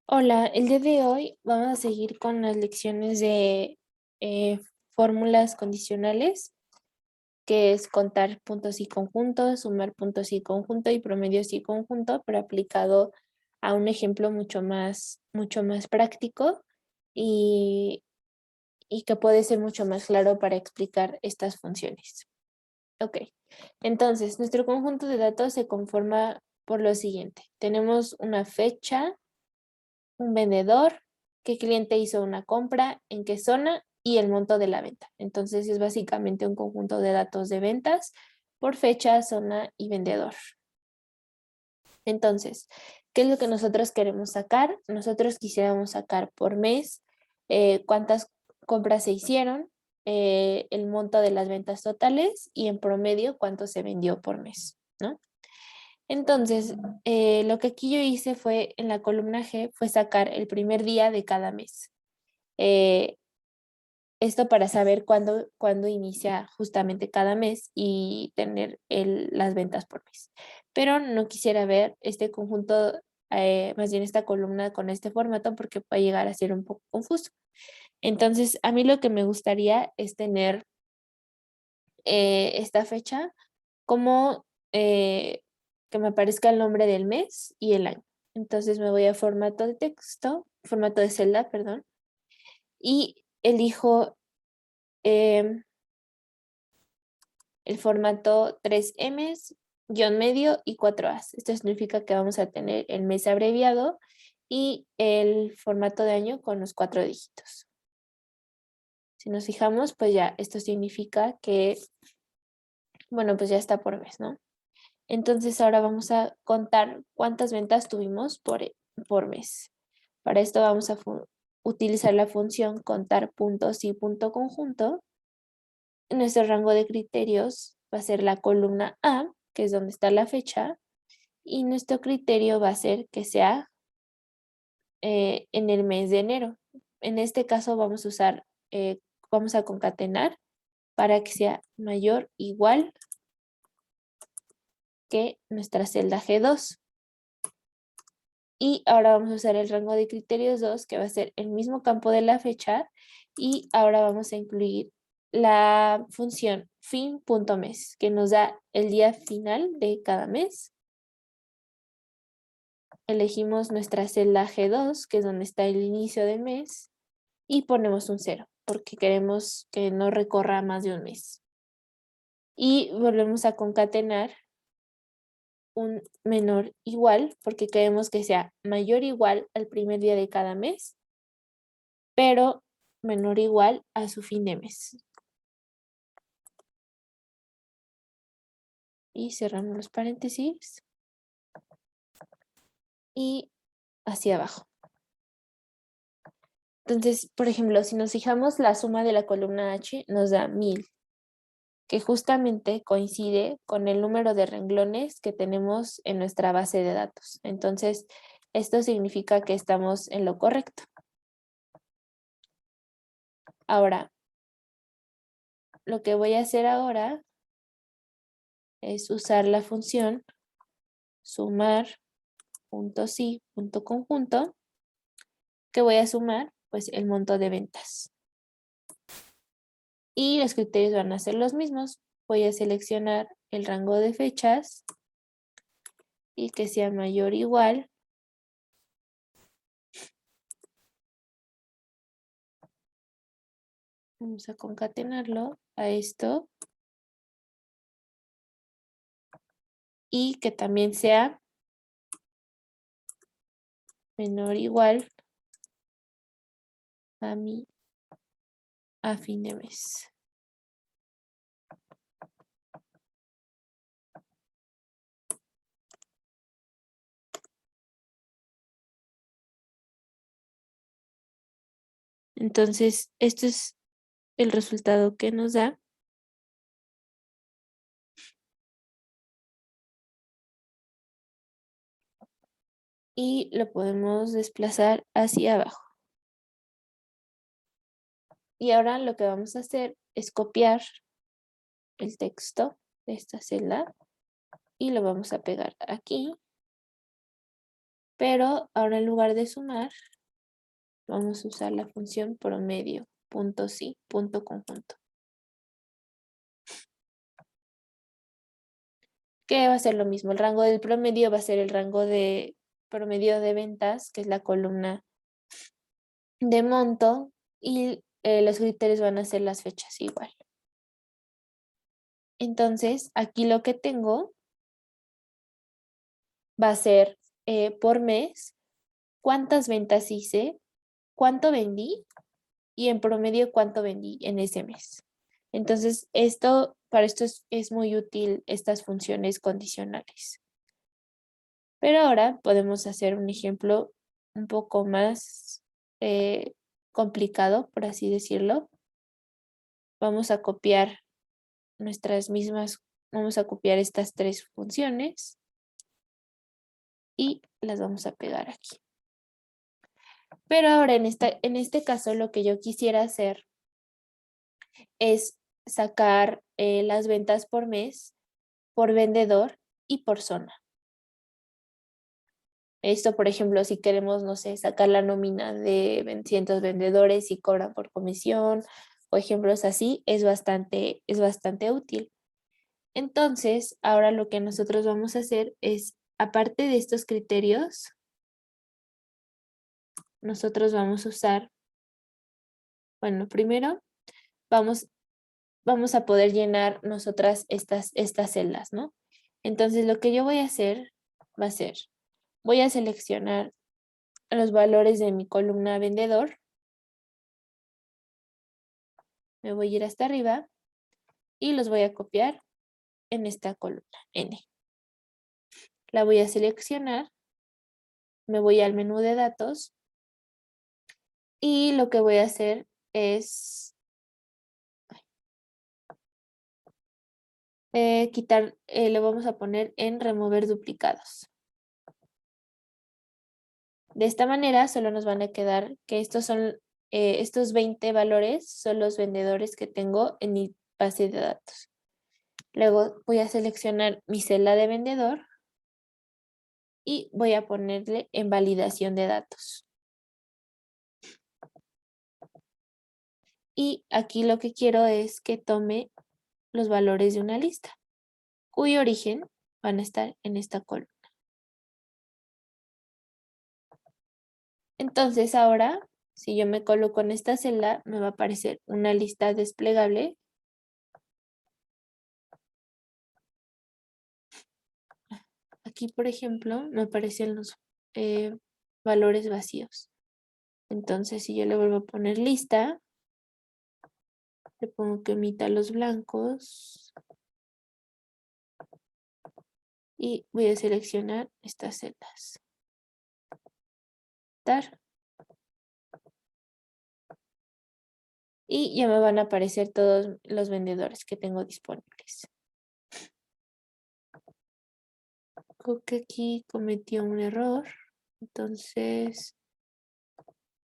Hola, el día de hoy vamos a seguir con las lecciones de eh, fórmulas condicionales, que es contar puntos y conjuntos, sumar puntos y conjunto y promedios y conjunto, pero aplicado a un ejemplo mucho más práctico y, y que puede ser mucho más claro para explicar estas funciones. Ok, entonces nuestro conjunto de datos se conforma por lo siguiente. Tenemos una fecha, un vendedor, qué cliente hizo una compra, en qué zona y el monto de la venta. Entonces es básicamente un conjunto de datos de ventas por fecha, zona y vendedor. Entonces, ¿qué es lo que nosotros queremos sacar? Nosotros quisiéramos sacar por mes cuántas compras se hicieron, el monto de las ventas totales y en promedio cuánto se vendió por mes, ¿no? Entonces, lo que aquí yo hice fue, en la columna G, fue sacar el primer día de cada mes. Eh, Esto para saber cuándo inicia justamente cada mes y tener las ventas por mes. Pero no quisiera ver este conjunto, más bien esta columna con este formato porque puede llegar a ser un poco confuso. Entonces, a mí lo que me gustaría es tener esta fecha como que me aparezca el nombre del mes y el año. Entonces me voy a formato de texto, formato de celda, perdón, y elijo em, el formato 3Ms, guión medio y 4As. Esto significa que vamos a tener el mes abreviado y el formato de año con los 4 dígitos. Si nos fijamos, pues ya esto significa que, bueno, pues ya está por mes, ¿no? Entonces ahora vamos a contar cuántas ventas tuvimos por mes. Para esto vamos a utilizar la función contar puntos y punto conjunto. Nuestro rango de criterios va a ser la columna A, que es donde está la fecha, y nuestro criterio va a ser que sea en el mes de enero. En este caso vamos a concatenar para que sea mayor o igual que nuestra celda G2. Y ahora vamos a usar el rango de criterios 2, que va a ser el mismo campo de la fecha. Y ahora vamos a incluir la función fin.mes, que nos da el día final de cada mes. Elegimos nuestra celda G2, que es donde está el inicio del mes, y ponemos un 0, porque queremos que no recorra más de un mes. Y volvemos a concatenar un menor igual, porque queremos que sea mayor o igual al primer día de cada mes, pero menor o igual a su fin de mes. Y cerramos los paréntesis y hacia abajo. Entonces, por ejemplo, si nos fijamos, la suma de la columna H nos da 1000, que justamente coincide con el número de renglones que tenemos en nuestra base de datos. Entonces, esto significa que estamos en lo correcto. Ahora, lo que voy a hacer ahora es usar la función sumar puntos y punto conjunto, que voy a sumar pues el monto de ventas. Y los criterios van a ser los mismos. Voy a seleccionar el rango de fechas y que sea mayor o igual vamos a concatenarlo a esto y que también sea menor o igual a fin de mes. Entonces, esto es el resultado que nos da. Y lo podemos desplazar hacia abajo. Y ahora lo que vamos a hacer es copiar el texto de esta celda y lo vamos a pegar aquí pero ahora en lugar de sumar, vamos a usar la función promedio, punto sí, punto conjunto. Que va a ser lo mismo. El rango del promedio va a ser el rango de promedio de ventas, que es la columna de monto, y los criterios van a ser las fechas igual. Entonces, aquí lo que tengo va a ser por mes, cuántas ventas hice, cuánto vendí y en promedio cuánto vendí en ese mes. Entonces, para esto es muy útil estas funciones condicionales. Pero ahora podemos hacer un ejemplo un poco más complicado, por así decirlo. Vamos a copiar vamos a copiar estas tres funciones y las vamos a pegar aquí. Pero ahora en este caso lo que yo quisiera hacer es sacar las ventas por mes, por vendedor y por zona. Esto, por ejemplo, si queremos, no sé, sacar la nómina de cientos vendedores y cobran por comisión o ejemplos así, es bastante útil. Entonces, ahora lo que nosotros vamos a hacer es, aparte de estos criterios, nosotros vamos a usar, bueno, primero vamos, vamos a poder llenar nosotras estas celdas, ¿no? Entonces, lo que yo voy a hacer va a ser, voy a seleccionar los valores de mi columna vendedor. Me voy a ir hasta arriba y los voy a copiar en esta columna N. La voy a seleccionar, me voy al menú de datos y lo que voy a hacer es quitar, le vamos a poner en remover duplicados. De esta manera solo nos van a quedar que estos 20 valores son los vendedores que tengo en mi base de datos. Luego voy a seleccionar mi celda de vendedor y voy a ponerle en validación de datos. Y aquí lo que quiero es que tome los valores de una lista, cuyo origen van a estar en esta columna. Entonces ahora, si yo me coloco en esta celda, me va a aparecer una lista desplegable. Aquí, por ejemplo, me aparecen los valores vacíos. Entonces, si yo le vuelvo a poner lista, le pongo que omita los blancos y voy a seleccionar estas celdas. Y ya me van a aparecer todos los vendedores que tengo disponibles. Creo que aquí cometió un error, entonces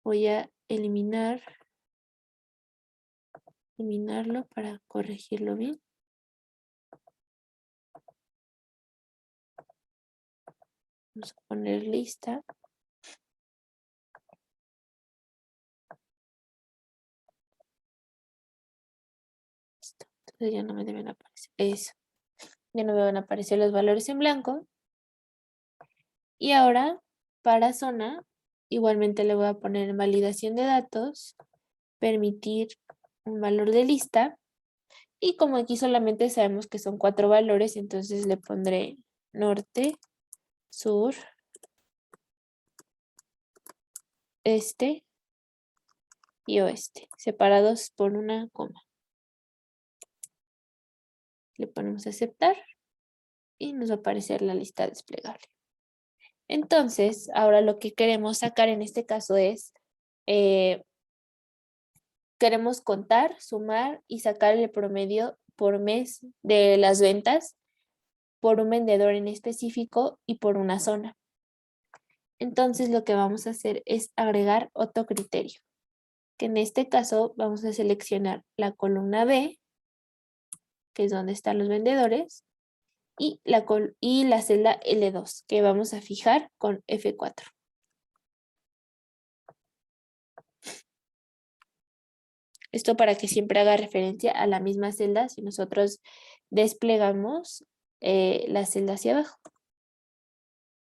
voy a eliminarlo para corregirlo bien. Vamos a poner lista. Listo. Entonces ya no me deben aparecer. Eso. Ya no me van a aparecer los valores en blanco. Y ahora, para zona, igualmente le voy a poner en validación de datos, permitir un valor de lista. Y como aquí solamente sabemos que son 4 valores, entonces le pondré norte, sur, este y oeste, separados por una coma. Le ponemos aceptar y nos va a aparecer la lista desplegable. Entonces, ahora lo que queremos sacar en este caso es, queremos contar, sumar y sacar el promedio por mes de las ventas por un vendedor en específico y por una zona. Entonces, lo que vamos a hacer es agregar otro criterio, que en este caso vamos a seleccionar la columna B, que es donde están los vendedores, y la celda L2 que vamos a fijar con F4. Esto para que siempre haga referencia a la misma celda si nosotros desplegamos la celda hacia abajo.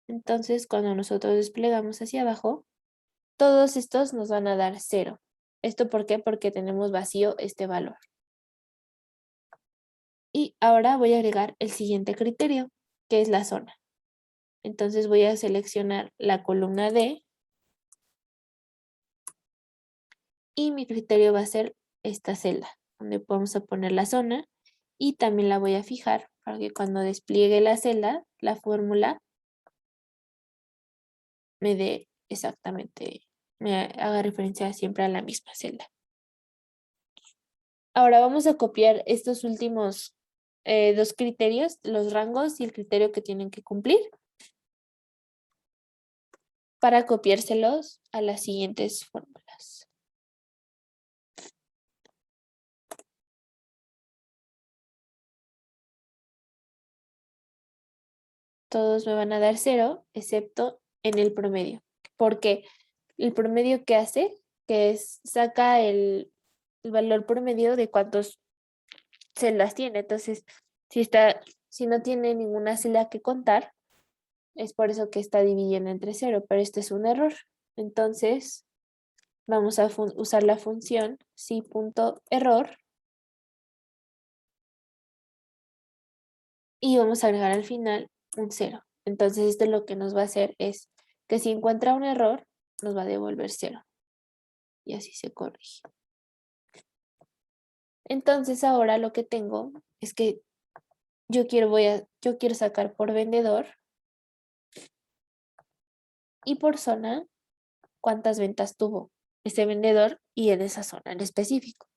Entonces, cuando nosotros desplegamos hacia abajo, todos estos nos van a dar 0. ¿Esto por qué? Porque tenemos vacío este valor. Y ahora voy a agregar el siguiente criterio, que es la zona. Entonces voy a seleccionar la columna D y mi criterio va a ser esta celda, donde vamos a poner la zona y también la voy a fijar para que cuando despliegue la celda, la fórmula me dé exactamente, me haga referencia siempre a la misma celda. Ahora vamos a copiar estos últimos dos criterios, los rangos y el criterio que tienen que cumplir, para copiárselos a las siguientes fórmulas. Todos me van a dar 0, excepto en el promedio. Porque el promedio que hace, que es saca el valor promedio de cuántos celdas tiene. Entonces, si no tiene ninguna celda que contar, es por eso que está dividiendo entre 0, pero este es un error. Entonces, vamos a usar la función si.error y vamos a agregar al final un 0. Entonces, esto lo que nos va a hacer es que si encuentra un error, nos va a devolver 0. Y así se corrige. Entonces, ahora lo que tengo es que yo quiero sacar por vendedor y por zona cuántas ventas tuvo ese vendedor y en esa zona en específico.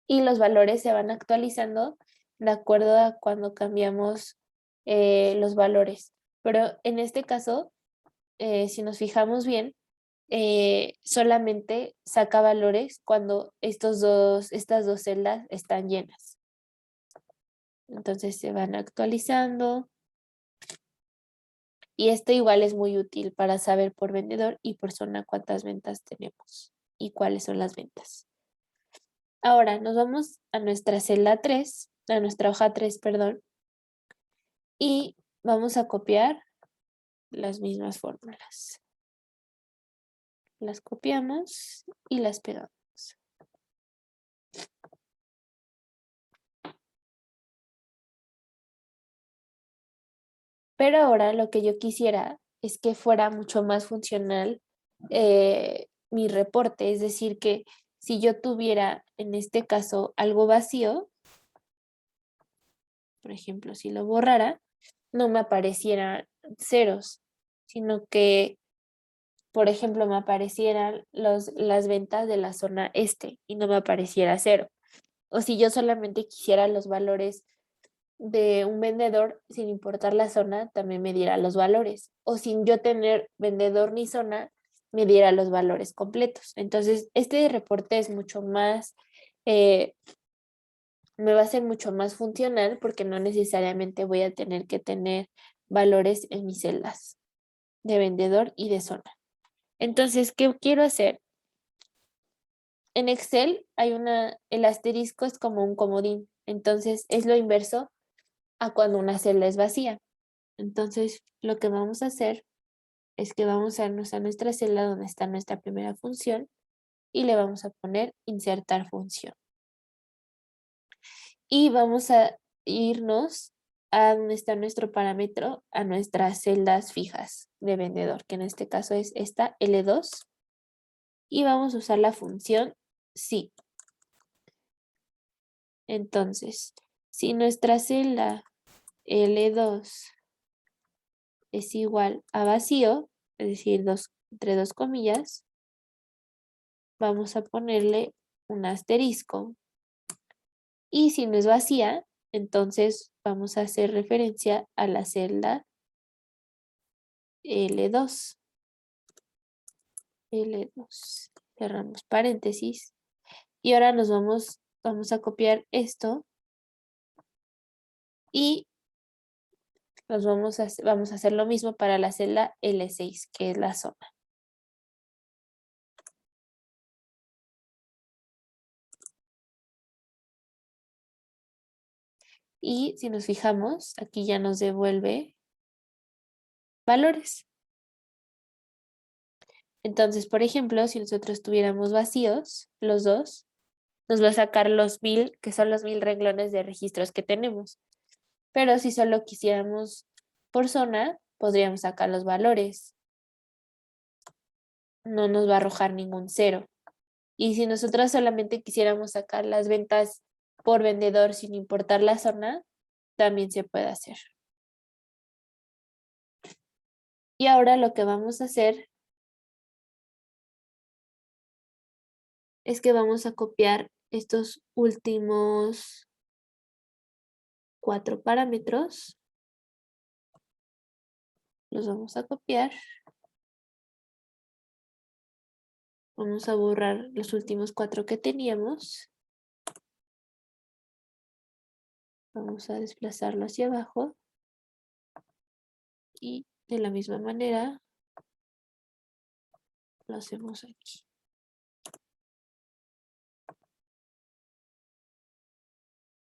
Y los valores se van actualizando de acuerdo a cuando cambiamos los valores. Pero en este caso, si nos fijamos bien, solamente saca valores cuando estas dos celdas están llenas. Entonces se van actualizando. Y este igual es muy útil para saber por vendedor y por zona cuántas ventas tenemos y cuáles son las ventas. Ahora nos vamos a nuestra celda 3, a nuestra hoja 3, perdón, y vamos a copiar las mismas fórmulas. Las copiamos y las pegamos. Pero ahora lo que yo quisiera es que fuera mucho más funcional mi reporte, es decir, que si yo tuviera en este caso algo vacío, por ejemplo, si lo borrara, no me aparecieran ceros, sino que, por ejemplo, me aparecieran las ventas de la zona este y no me apareciera 0. O si yo solamente quisiera los valores de un vendedor, sin importar la zona, también me diera los valores. O sin yo tener vendedor ni zona, me diera los valores completos. Entonces, este reporte es mucho más, me va a ser mucho más funcional porque no necesariamente voy a tener que tener valores en mis celdas de vendedor y de zona. Entonces, ¿qué quiero hacer? En Excel el asterisco es como un comodín. Entonces, es lo inverso a cuando una celda es vacía. Entonces, lo que vamos a hacer es que vamos a irnos a nuestra celda donde está nuestra primera función y le vamos a poner insertar función. Y vamos a irnos a donde está nuestro parámetro, a nuestras celdas fijas de vendedor, que en este caso es esta L2. Y vamos a usar la función si. Entonces, si nuestra celda L2 es igual a vacío, es decir, entre dos comillas, vamos a ponerle un asterisco. Y si no es vacía, entonces vamos a hacer referencia a la celda L2. L2. Cerramos paréntesis. Y ahora vamos a copiar esto y vamos a hacer lo mismo para la celda L6, que es la zona. Y si nos fijamos, aquí ya nos devuelve valores. Entonces, por ejemplo, si nosotros tuviéramos vacíos, los dos, nos va a sacar los 1000, que son los 1000 renglones de registros que tenemos. Pero si solo quisiéramos por zona, podríamos sacar los valores. No nos va a arrojar ningún cero. Y si nosotros solamente quisiéramos sacar las ventas por vendedor sin importar la zona, también se puede hacer. Y ahora lo que vamos a hacer es que vamos a copiar estos últimos 4 parámetros. Los vamos a copiar. Vamos a borrar los últimos 4 que teníamos. Vamos a desplazarlo hacia abajo. Y de la misma manera lo hacemos aquí.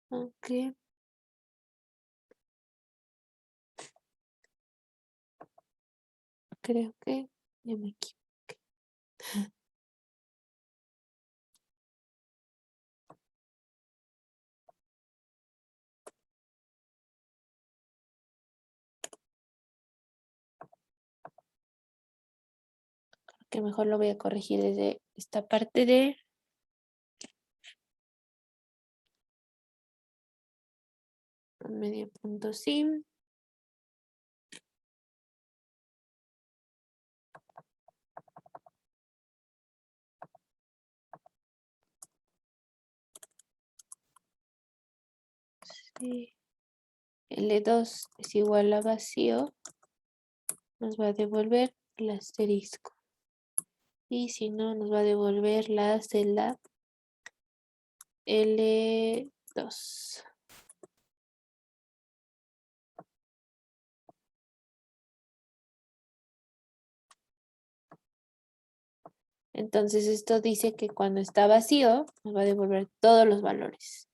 Ok. Creo que ya me equivoqué. Que mejor lo voy a corregir desde esta parte de medio punto sim. Sí. L2 es igual a vacío. Nos va a devolver el asterisco. Y si no, nos va a devolver la celda L2. Entonces esto dice que cuando está vacío nos va a devolver todos los valores.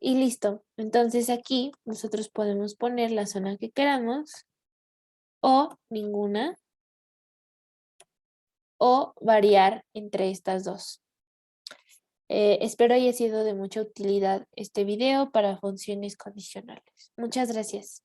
Y listo. Entonces aquí nosotros podemos poner la zona que queramos o ninguna o variar entre estas dos. Espero haya sido de mucha utilidad este video para funciones condicionales. Muchas gracias.